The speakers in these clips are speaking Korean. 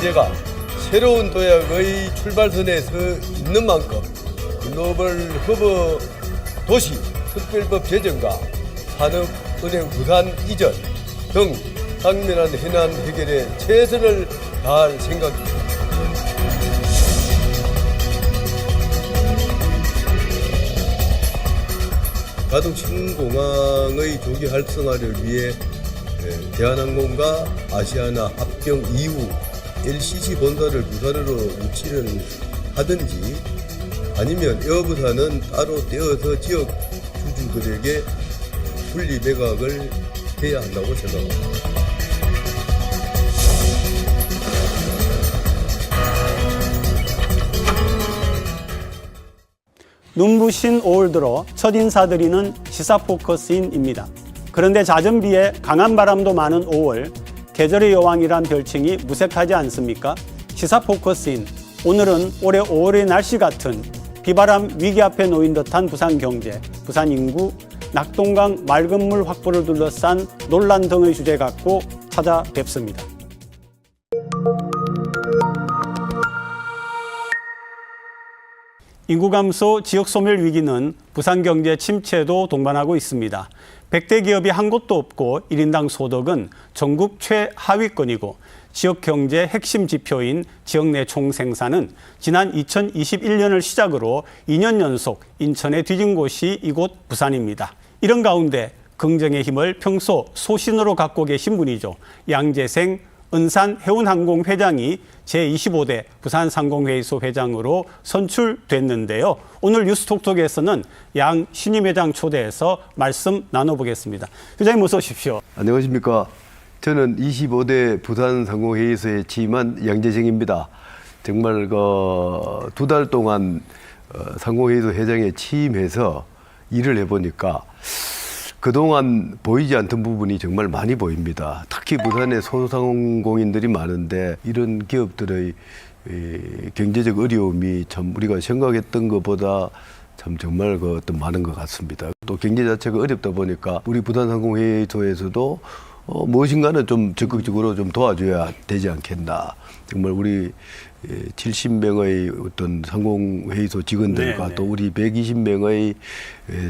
경제가 새로운 도약의 출발선에 서 있는 만큼 글로벌 허브 도시 특별법 제정과 산업은행 부산 이전 등 당면한 현안 해결에 최선을 다할 생각입니다. 가동 신공항의 조기 활성화를 위해 대한항공과 아시아나 합병 이후 LCC 본사를 부산으로 유치를 하든지 아니면 에어부산은 따로 떼어서 지역 주주들에게 분리 매각을 해야 한다고 생각합니다. 눈부신 5월 들어 첫 인사드리는 시사 포커스인입니다. 그런데 잦은 비에 강한 바람도 많은 5월, 계절의 여왕이란 별칭이 무색하지 않습니까? 시사 포커스인, 오늘은 올해 5월의 날씨 같은 비바람 위기 앞에 놓인 듯한 부산 경제, 부산 인구, 낙동강 맑은 물 확보를 둘러싼 논란 등의 주제 갖고 찾아뵙습니다. 인구 감소, 지역 소멸 위기는 부산 경제 침체도 동반하고 있습니다. 100대 기업이 한 곳도 없고 1인당 소득은 전국 최하위권이고 지역 경제 핵심 지표인 지역 내 총생산은 지난 2021년을 시작으로 2년 연속 인천에 뒤진 곳이 이곳 부산입니다. 이런 가운데 긍정의 힘을 평소 소신으로 갖고 계신 분이죠. 양재생 은산해운항공 회장이 제25대 부산상공회의소 회장으로 선출됐는데요. 오늘 뉴스톡톡에서는 양 신임 회장 초대해서 말씀 나눠보겠습니다. 회장님 어서 오십시오. 안녕하십니까. 저는 25대 부산상공회의소에 취임한 양재생입니다. 정말 두 달 동안 상공회의소 회장에 취임해서 일을 해보니까 그동안 보이지 않던 부분이 정말 많이 보입니다. 특히 부산에 소상공인들이 많은데 이런 기업들의 경제적 어려움이 참 우리가 생각했던 것보다 참 정말 어떤 많은 것 같습니다. 또 경제 자체가 어렵다 보니까 우리 부산상공회의소에서도 무엇인가는 좀 적극적으로 좀 도와줘야 되지 않겠나. 정말 우리 70명의 어떤 상공회의소 직원들과 네네. 또 우리 120명의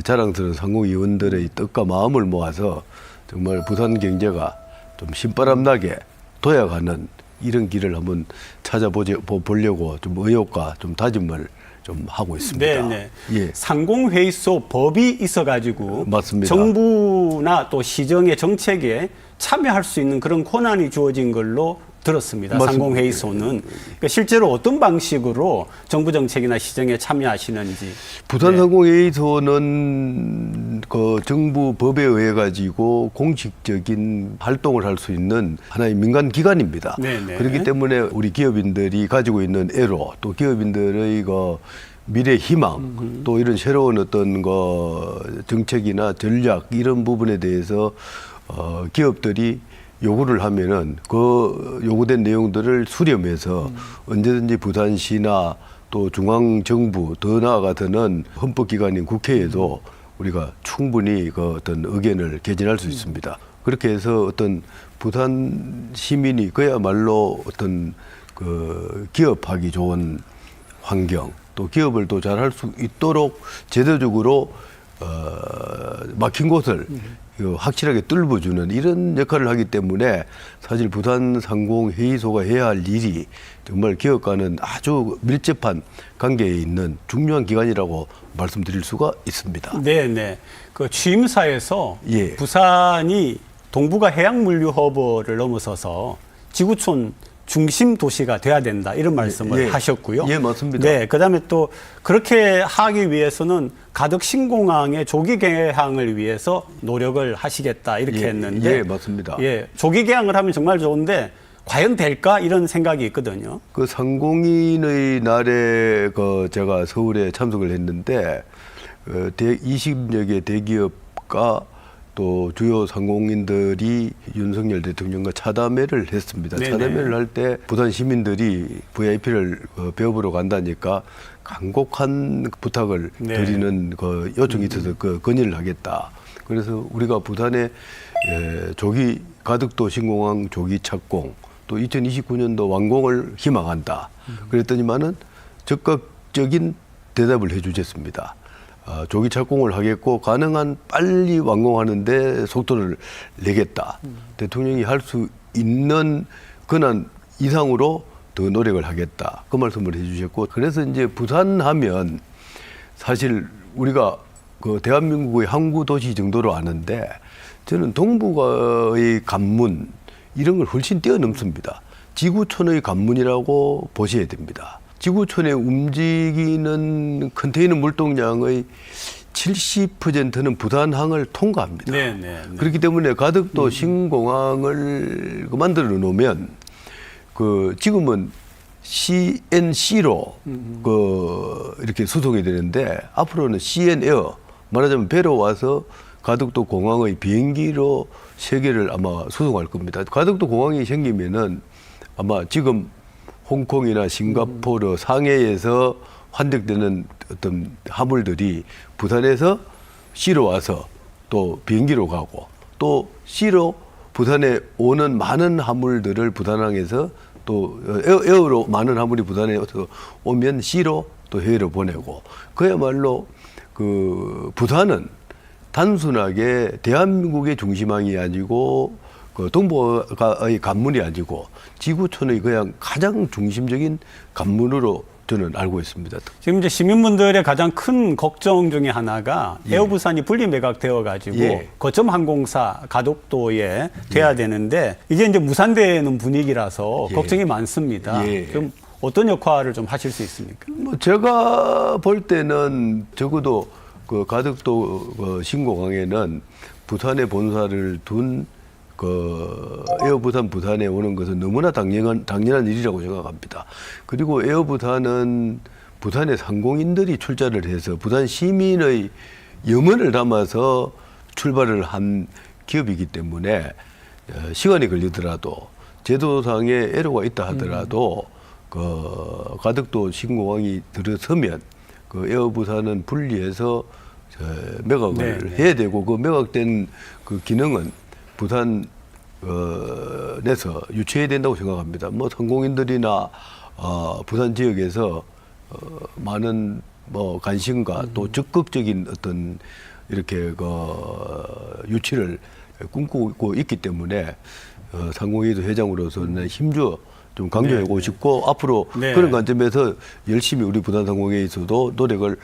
자랑스러운 상공위원들의 뜻과 마음을 모아서 정말 부산 경제가 좀 신바람 나게 도약하는 이런 길을 한번 찾아보려고 좀 의욕과 좀 다짐을 좀 하고 있습니다. 네네. 예. 상공회의소 법이 있어가지고 맞습니다. 정부나 또 시정의 정책에 참여할 수 있는 그런 권한이 주어진 걸로 들었습니다. 맞습니다. 상공회의소는. 그러니까 실제로 어떤 방식으로 정부 정책이나 시정에 참여하시는지. 부산상공회의소는 그 정부 법에 의해 가지고 공식적인 활동을 할 수 있는 하나의 민간 기관입니다. 네네. 그렇기 때문에 우리 기업인들이 가지고 있는 애로 또 기업인들의 미래 희망 또 이런 새로운 어떤 정책이나 전략 이런 부분에 대해서 기업들이 요구를 하면은 그 요구된 내용들을 수렴해서 언제든지 부산시나 또 중앙정부 더 나아가서는 헌법기관인 국회에도 우리가 충분히 어떤 의견을 개진할 수 있습니다. 그렇게 해서 어떤 부산 시민이 그야말로 어떤 기업하기 좋은 환경 또 기업을 또 잘할 수 있도록 제도적으로 막힌 곳을 확실하게 뚫어주는 이런 역할을 하기 때문에 사실 부산상공회의소가 해야 할 일이 정말 기업과는 아주 밀접한 관계에 있는 중요한 기관이라고 말씀드릴 수가 있습니다. 네네. 그 취임사에서 예. 부산이 동북아 해양물류 허브를 넘어서서 지구촌 중심 도시가 돼야 된다 이런 말씀을 하셨고요. 예, 맞습니다. 네, 그다음에 또 그렇게 하기 위해서는 가덕 신공항의 조기 개항을 위해서 노력을 하시겠다 이렇게 했는데, 예, 맞습니다. 예, 조기 개항을 하면 정말 좋은데 과연 될까 이런 생각이 있거든요. 그 상공인의 날에 제가 서울에 참석을 했는데 20여 개 대기업과 또 주요 상공인들이 윤석열 대통령과 차담회를 했습니다. 네네. 차담회를 할 때 부산 시민들이 VIP를 배워보러 간다니까 간곡한 부탁을 네. 드리는 요청이 있어서 건의를 하겠다. 그래서 우리가 부산에 가덕도 신공항 조기 착공 또 2029년도 완공을 희망한다. 그랬더니만은 적극적인 대답을 해주셨습니다. 조기 착공을 하겠고 가능한 빨리 완공하는데 속도를 내겠다. 대통령이 할 수 있는 권한 이상으로 더 노력을 하겠다. 그 말씀을 해주셨고, 그래서 이제 부산하면 사실 우리가 그 대한민국의 항구 도시 정도로 아는데, 저는 동북아의 관문 이런 걸 훨씬 뛰어넘습니다. 지구촌의 관문이라고 보셔야 됩니다. 지구촌에 움직이는 컨테이너 물동량의 70%는 부산항을 통과합니다. 네, 네, 네. 그렇기 때문에 가덕도 신공항을 만들어 놓으면 그 지금은 CNC로 이렇게 수송이 되는데, 앞으로는 CN에어, 말하자면 배로 와서 가덕도 공항의 비행기로 세계를 아마 수송할 겁니다. 가덕도 공항이 생기면은 아마 지금 홍콩이나 싱가포르, 상해에서 환적되는 어떤 화물들이 부산에서 C로 와서 또 비행기로 가고, 또 C로 부산에 오는 많은 화물들을 부산항에서 또 에어로 많은 화물이 부산에 오면 C로 또 해외로 보내고, 그야말로 그 부산은 단순하게 대한민국의 중심항이 아니고 그 동북아의 관문이 아니고 지구촌의 그냥 가장 중심적인 관문으로 저는 알고 있습니다. 지금 이제 시민분들의 가장 큰 걱정 중에 하나가 에어 부산이 분리 매각되어 가지고 거점 항공사 가덕도에 돼야 되는데, 이게 이제 무산되는 분위기라서 걱정이 많습니다. 좀 어떤 역할을 좀 하실 수 있습니까? 뭐 제가 볼 때는 적어도 그 가덕도 신공항에는 부산에 본사를 둔 그 에어부산 부산에 오는 것은 너무나 당연한 일이라고 생각합니다. 그리고 에어부산은 부산의 상공인들이 출자를 해서 부산 시민의 염원을 담아서 출발을 한 기업이기 때문에 시간이 걸리더라도, 제도상에 애로가 있다 하더라도 그 가덕도 신공항이 들어서면 그 에어부산은 분리해서 매각을 해야 되고, 그 매각된 그 기능은 부산 내서 유치해야 된다고 생각합니다. 뭐 상공인들이나 부산 지역에서 많은 뭐 관심과 또 적극적인 어떤 이렇게 그 유치를 꿈꾸고 있기 때문에 상공회의소 회장으로서는 힘주어 좀 강조하고 싶고, 앞으로 그런 관점에서 열심히 우리 부산 상공회의소도 노력을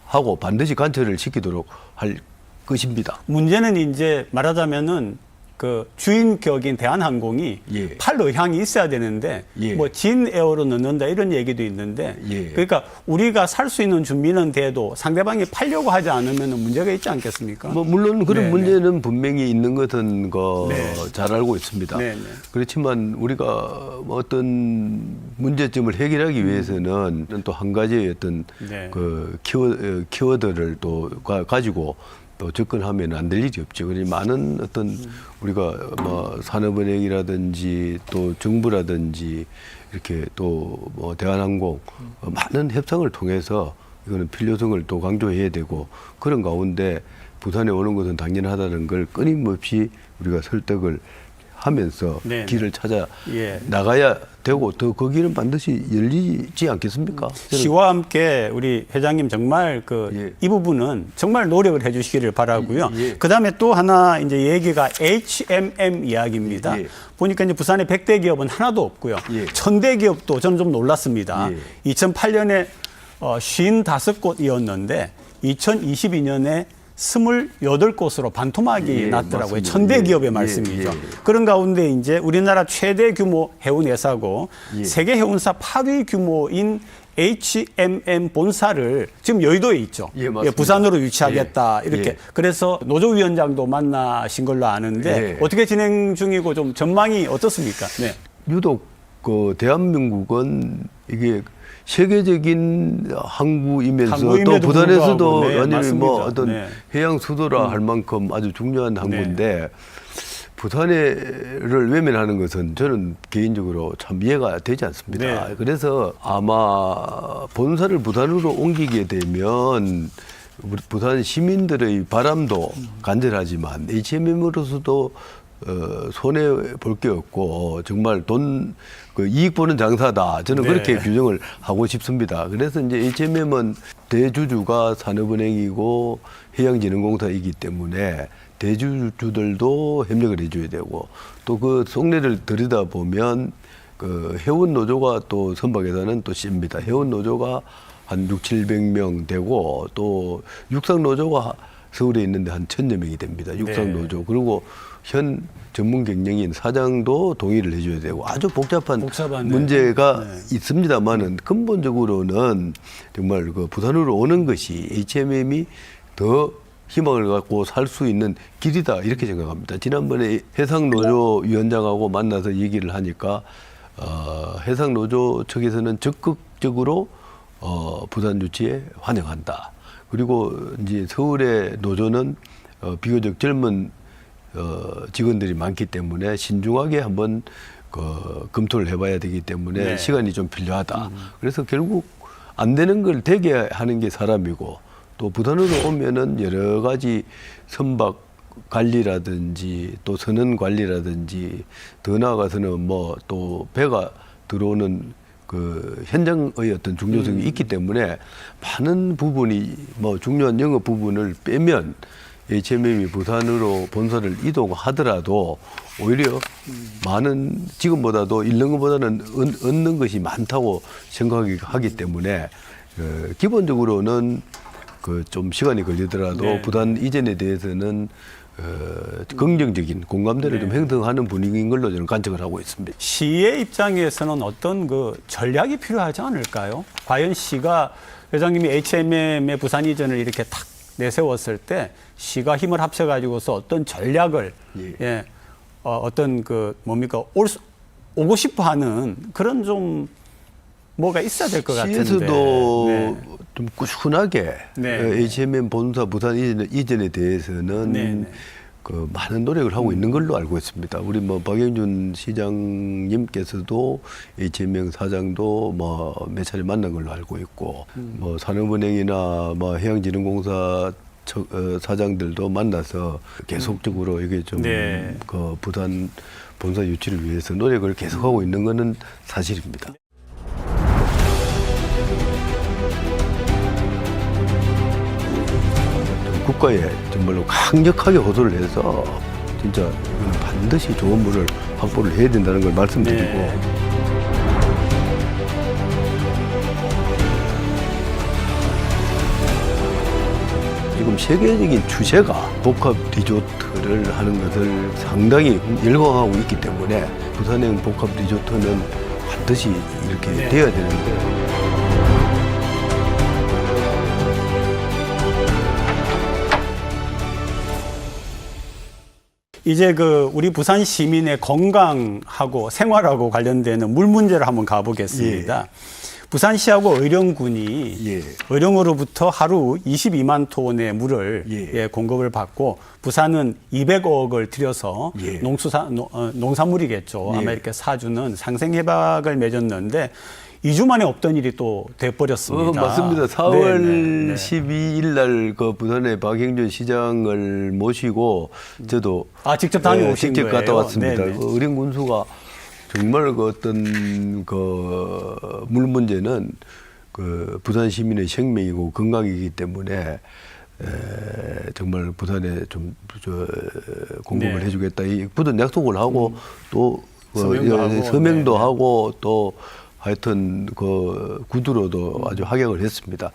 하고 반드시 관철을 시키도록 할 것입니다. 문제는 이제 말하자면은 그 주인 격인 대한항공이 팔 의향이 있어야 되는데 뭐 진에어로 넣는다 이런 얘기도 있는데, 그러니까 우리가 살 수 있는 준비는 돼도 상대방이 팔려고 하지 않으면 문제가 있지 않겠습니까? 뭐 물론 그런 문제는 분명히 있는 것은 잘 알고 있습니다. 그렇지만 우리가 어떤 문제점을 해결하기 위해서는 또 한 가지의 어떤 그 키워드를 또 가지고 또 접근하면 안 될 일이 없죠. 그래서 많은 어떤 우리가 뭐 산업은행이라든지 또 정부라든지 이렇게 또 뭐 대한항공 많은 협상을 통해서 이거는 필요성을 또 강조해야 되고, 그런 가운데 부산에 오는 것은 당연하다는 걸 끊임없이 우리가 설득을 하면서 길을 찾아 나가야 되고, 더 거기는 반드시 열리지 않겠습니까? 시와 함께 우리 회장님 정말 이 부분은 정말 노력을 해주시기를 바라고요. 그다음에 또 하나 이제 얘기가 HMM 이야기입니다. 보니까 이제 부산에 100대 기업은 하나도 없고요. 1000대 기업도 저는 좀 놀랐습니다. 2008년에 55곳이었는데 2022년에 28곳으로 반토막이 났더라고요. 1000대 기업의 말씀이죠. 그런 가운데 이제 우리나라 최대 규모 해운 회사고 세계 해운사 8위 규모인 HMM 본사를 지금 여의도에 있죠. 부산으로 유치하겠다 이렇게. 그래서 노조위원장도 만나신 걸로 아는데 어떻게 진행 중이고 좀 전망이 어떻습니까? 유독 그 대한민국은 이게 세계적인 항구이면서 또 부산에서도 완전히 뭐 어떤 해양 수도라 할 만큼 아주 중요한 항구인데, 부산을 외면하는 것은 저는 개인적으로 참 이해가 되지 않습니다. 그래서 아마 본사를 부산으로 옮기게 되면 우리 부산 시민들의 바람도 간절하지만 HMM으로서도 손해 볼 게 없고 정말 그 이익 보는 장사다. 저는 네. 그렇게 규정을 하고 싶습니다. 그래서 이제 HMM은 대주주가 산업은행이고 해양진흥공사이기 때문에 대주주들도 협력을 해줘야 되고 또 그 속내를 들여다보면 그 회원 노조가 또 선박회사는 또 셉니다. 회원 노조가 한 600~700명 되고 또 육상 노조가 서울에 있는데 한 1000여 명이 됩니다. 육상 노조. 네. 그리고 현 전문 경영인 사장도 동의를 해줘야 되고 아주 복잡한 문제가 있습니다만은 근본적으로는 정말 그 부산으로 오는 것이 HMM이 더 희망을 갖고 살 수 있는 길이다 이렇게 생각합니다. 지난번에 해상노조 위원장하고 만나서 얘기를 하니까 해상노조 측에서는 적극적으로 부산 유치에 환영한다. 그리고 이제 서울의 노조는 비교적 젊은 직원들이 많기 때문에 신중하게 한번 검토를 해봐야 되기 때문에 네. 시간이 좀 필요하다. 그래서 결국 안 되는 걸 되게 하는 게 사람이고 또 부산으로 오면은 여러 가지 선박 관리라든지 또 선원 관리라든지 더 나아가서는 뭐 또 배가 들어오는 그 현장의 어떤 중요성이 있기 때문에 많은 부분이 뭐 중요한 영업 부분을 빼면 HMM이 부산으로 본사를 이동하더라도 오히려 많은 지금보다도 잃는 것보다는 얻는 것이 많다고 생각하기 때문에 기본적으로는 그 좀 시간이 걸리더라도 네. 부산 이전에 대해서는 긍정적인 공감대를 좀 형성하는 분위기인 걸로 저는 관측을 하고 있습니다. 시의 입장에서는 어떤 그 전략이 필요하지 않을까요? 과연 시가 회장님이 HMM의 부산 이전을 이렇게 탁 내세웠을 때 시가 힘을 합쳐가지고서 어떤 전략을 어떤 그 뭡니까 오고 싶어하는 그런 좀 뭐가 있어야 될 것 같은데. 시에서도 네. 좀 꾸준하게 네. HMM 본사 부산 이전에 대해서는 네. 그 많은 노력을 하고 있는 걸로 알고 있습니다. 우리 뭐 박영준 시장님께서도 HMM 사장도 뭐 몇 차례 만난 걸로 알고 있고 뭐 산업은행이나 뭐 해양진흥공사 사장들도 만나서 계속적으로 이게 좀 네. 그 부산 본사 유치를 위해서 노력을 계속하고 있는 것은 사실입니다. 국가에 정말로 강력하게 호소를 해서 진짜 이거는 반드시 좋은 물을 확보를 해야 된다는 걸 말씀드리고 네. 지금 세계적인 추세가 복합 리조트를 하는 것을 상당히 열광하고 있기 때문에 부산행 복합 리조트는 반드시 이렇게 네. 돼야 되는데 이제 그 우리 부산 시민의 건강하고 생활하고 관련되는 물 문제를 한번 가보겠습니다. 부산시하고 의령군이 의령으로부터 하루 22만 톤의 물을 공급을 받고 부산은 200억을 들여서 농산물이겠죠. 아마 이렇게 사주는 상생협약을 맺었는데 2주 만에 없던 일이 또 돼버렸습니다. 맞습니다. 4월 네네. 12일 날 그 부산의 박영준 시장을 모시고 저도 직접 다녀오신 직접 거예요? 갔다 왔습니다. 네네. 그 의령군수가 정말 그 어떤 그 물 문제는 그 부산 시민의 생명이고 건강이기 때문에 정말 부산에 좀 공급을 네. 해주겠다 이 굳은 약속을 하고 또 서명도 하고, 서명도 네. 하고 또 하여튼 그 구두로도 아주 합약을 했습니다.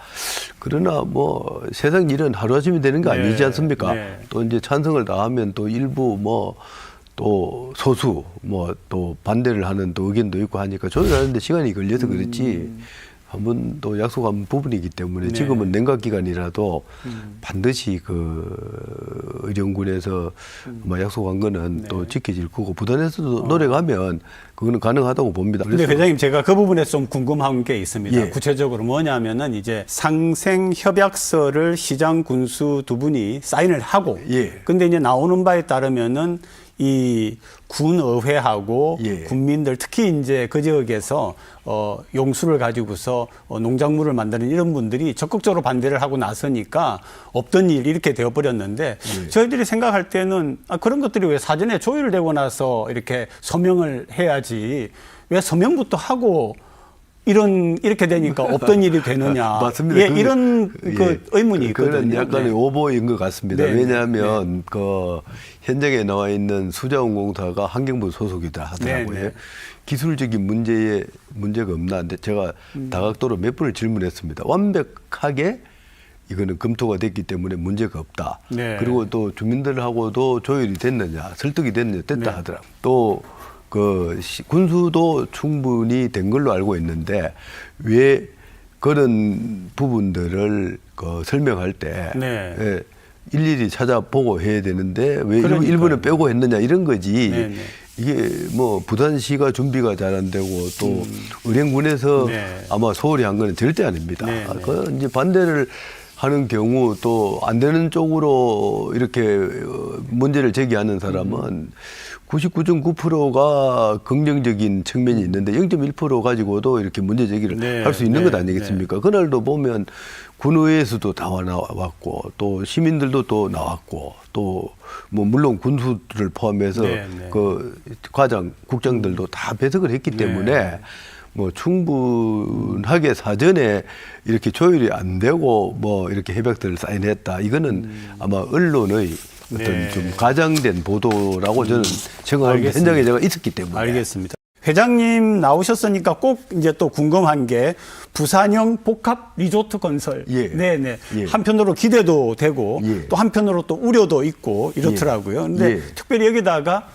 그러나 뭐 세상 일은 하루아침에 되는 게 아니지 않습니까? 네. 또 이제 찬성을 다 하면 또 일부 뭐 또 소수 뭐 또 반대를 하는 또 의견도 있고 하니까 조율하는데 시간이 걸려서 그렇지 한번 또 약속한 부분이기 때문에 지금은 냉각 기간이라도 반드시 그 의령군에서 아마 약속한 거는 또 지켜질 거고 부산에서도 노력하면 그거는 가능하다고 봅니다. 근데 회장님 제가 그 부분에서 좀 궁금한 게 있습니다. 예. 구체적으로 뭐냐면은 이제 상생 협약서를 시장 군수 두 분이 사인을 하고 예. 근데 이제 나오는 바에 따르면은 이 군의회하고 예. 군민들 특히 이제 그 지역에서 용수를 가지고서 농작물을 만드는 이런 분들이 적극적으로 반대를 하고 나서니까 없던 일 이렇게 되어버렸는데 예. 저희들이 생각할 때는 그런 것들이 왜 사전에 조율되고 나서 이렇게 서명을 해야지 왜 서명부터 하고 이렇게 되니까 없던 일이 되느냐. 맞습니다. 예, 이런 그 의문이 있거든요. 그건 약간의 네. 오보인 것 같습니다. 네, 왜냐하면 그 현장에 나와 있는 수자원공사가 환경부 소속이다 하더라고요. 네, 네. 기술적인 문제가 없나? 근데 제가 다각도로 몇 번을 질문했습니다. 완벽하게 이거는 검토가 됐기 때문에 문제가 없다. 네. 그리고 또 주민들하고도 조율이 됐느냐, 설득이 됐느냐, 됐다 네. 하더라고요. 또 군수도 충분히 된 걸로 알고 있는데 왜 그런 부분들을 설명할 때 네. 예, 일일이 찾아보고 해야 되는데 왜 그러니까요. 일부는 빼고 했느냐 이런 거지. 네, 네. 이게 뭐 부산시가 준비가 잘 안 되고 또 의령군에서 네. 아마 소홀히 한 건 절대 아닙니다. 네, 네. 그 이제 반대를 하는 경우 또 안 되는 쪽으로 이렇게 문제를 제기하는 사람은 99.9%가 긍정적인 측면이 있는데 0.1% 가지고도 이렇게 문제 제기를 네, 할 수 있는 네, 것 아니겠습니까? 그날도 보면 군의회에서도 다 나왔고 또 시민들도 또 나왔고 또 뭐 물론 군수들을 포함해서 네, 네. 그 국장들도 다 배석을 했기 때문에 네. 뭐 충분하게 사전에 이렇게 조율이 안 되고 뭐 이렇게 협약들을 사인했다. 이거는 아마 언론의 어떤 네. 좀 과장된 보도라고 저는 생각합니다. 알겠습니다. 현장에 제가 있었기 때문에. 알겠습니다. 회장님 나오셨으니까 꼭 이제 또 궁금한 게 부산형 복합 리조트 건설. 예. 네네. 예. 한편으로 기대도 되고 예. 또 한편으로 또 우려도 있고 이렇더라고요. 근데 예. 특별히 여기다가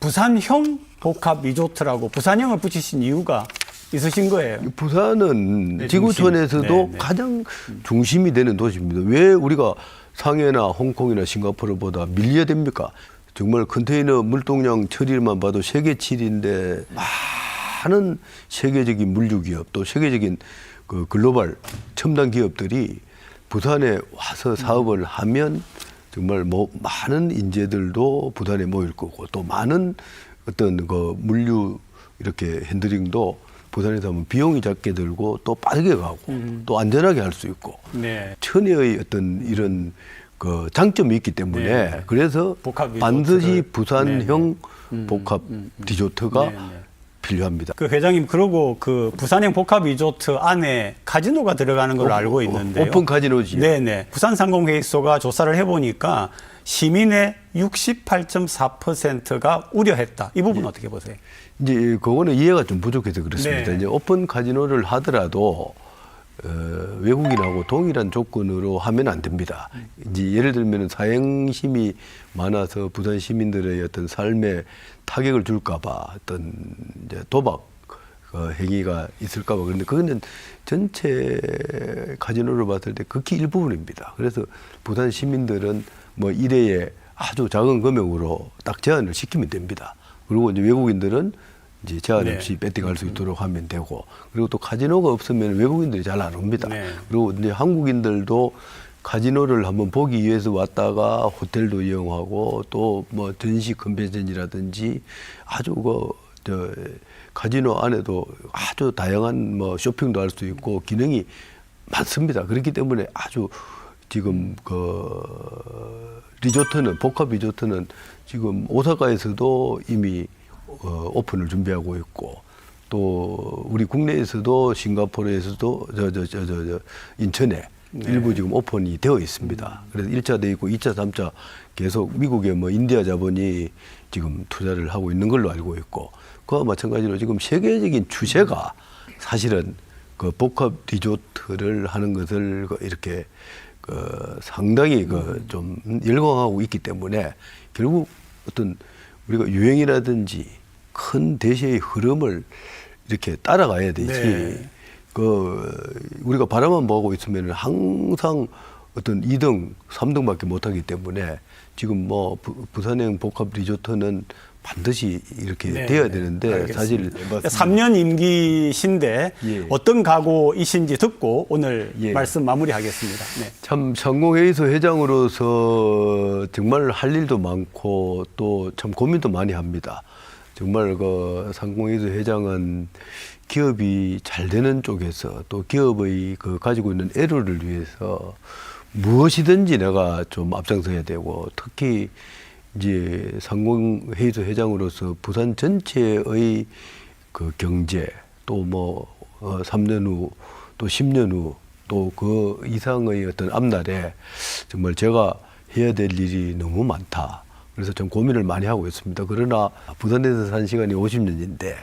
부산형 복합 리조트라고 부산형을 붙이신 이유가 있으신 거예요. 부산은 네, 지구촌에서도 중심. 네, 네. 가장 중심이 되는 도시입니다. 왜 우리가 상해나 홍콩이나 싱가포르보다 밀려야 됩니까? 정말 컨테이너 물동량 처리만 봐도 세계 7위인데 많은 세계적인 물류기업 또 세계적인 그 글로벌 첨단 기업들이 부산에 와서 사업을 하면 정말 뭐 많은 인재들도 부산에 모일 거고 또 많은 어떤 그 물류 이렇게 핸들링도 부산에서 하면 비용이 작게 들고 또 빠르게 가고 또 안전하게 할 수 있고 네. 천혜의 어떤 이런 그 장점이 있기 때문에 네. 그래서 복합 리조트를. 반드시 부산형 네, 복합 리조트가 네, 네. 필요합니다. 그 회장님 그러고 그 부산형 복합 리조트 안에 카지노가 들어가는 걸로 알고 있는데요. 오픈 카지노지요. 네네. 부산상공회의소가 조사를 해보니까 시민의 68.4%가 우려했다. 이 부분 어떻게 보세요? 이제 그거는 이해가 좀 부족해서 그렇습니다. 네. 이제 오픈 카지노를 하더라도 외국인하고 동일한 조건으로 하면 안 됩니다. 이제 예를 들면 사행심이 많아서 부산 시민들의 어떤 삶에 타격을 줄까봐 어떤 이제 도박 행위가 있을까봐 그런데 그거는 전체 카지노를 봤을 때 극히 일부분입니다. 그래서 부산 시민들은 뭐 일회에 아주 작은 금액으로 딱 제한을 시키면 됩니다. 그리고 이제 외국인들은 이제 제한 없이 네. 배팅할 수 있도록 하면 되고 그리고 또 카지노가 없으면 외국인들이 잘 안 옵니다. 네. 그리고 이제 한국인들도 카지노를 한번 보기 위해서 왔다가 호텔도 이용하고 또 뭐 전시 컨벤션이라든지 아주 카지노 안에도 아주 다양한 뭐 쇼핑도 할 수 있고 기능이 많습니다. 그렇기 때문에 아주 지금 리조트는 복합 리조트는 지금 오사카에서도 이미 오픈을 준비하고 있고 또 우리 국내에서도 싱가포르에서도 인천에 네. 일부 지금 오픈이 되어 있습니다. 그래서 1차 돼 있고 2차, 3차 계속 미국의 뭐 인디아 자본이 지금 투자를 하고 있는 걸로 알고 있고 그와 마찬가지로 지금 세계적인 추세가 사실은 그 복합 리조트를 하는 것을 이렇게 상당히 좀 열광하고 있기 때문에 결국 어떤 우리가 유행이라든지 큰 대세의 흐름을 이렇게 따라가야 되지. 네. 우리가 바라만 보고 있으면 항상 어떤 2등, 3등밖에 못하기 때문에 지금 뭐 부산행 복합 리조트는 반드시 이렇게 네, 돼야 네, 되는데 알겠습니다. 사실 3년 임기신데 예. 어떤 각오이신지 듣고 오늘 예. 말씀 마무리하겠습니다. 네. 참 상공회의소 회장으로서 정말 할 일도 많고 또 참 고민도 많이 합니다. 정말 그 상공회의소 회장은 기업이 잘 되는 쪽에서 또 기업의 그 가지고 있는 애로를 위해서 무엇이든지 내가 좀 앞장서야 되고 특히 이제 상공회의소 회장으로서 부산 전체의 그 경제 또 뭐 3년 후 또 10년 후 또 그 이상의 어떤 앞날에 정말 제가 해야 될 일이 너무 많다. 그래서 좀 고민을 많이 하고 있습니다. 그러나 부산에서 산 시간이 50년인데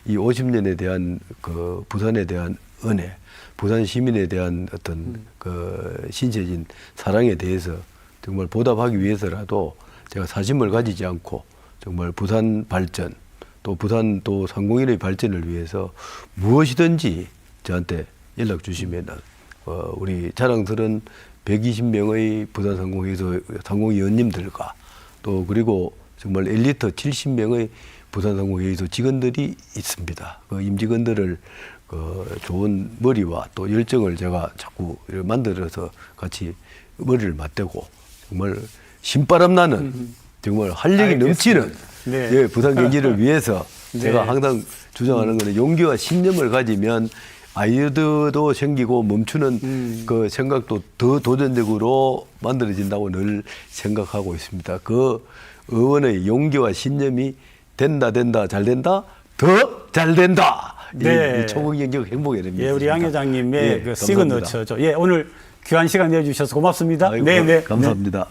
이 50년에 대한 그 부산에 대한 은혜, 부산 시민에 대한 어떤 그 신세진 사랑에 대해서 정말 보답하기 위해서라도 제가 사심을 가지지 않고 정말 부산 발전 또 부산 또 상공인의 발전을 위해서 무엇이든지 저한테 연락 주시면은 우리 자랑스러운 120명의 부산 상공회의소 상공위원님들과 또 그리고 정말 엘리트 70명의 부산 상공회의소 직원들이 있습니다. 그 임직원들을 그 좋은 머리와 또 열정을 제가 자꾸 이렇게 만들어서 같이 머리를 맞대고 정말 신바람 나는 정말 활력이 넘치는 네. 예, 부산 경기를 위해서 네. 제가 항상 주장하는 것은 용기와 신념을 가지면 아이디어도 생기고 멈추는 그 생각도 더 도전적으로 만들어진다고 늘 생각하고 있습니다. 그 의원의 용기와 신념이 된다 잘 된다 더 잘 된다. 네. 이 초경제적 행복의 의미입니다. 예, 우리 양 회장님의 예, 그 감사합니다. 시그너처죠. 예, 오늘 귀한 시간 내주셔서 고맙습니다. 아이고, 네, 네. 감사합니다.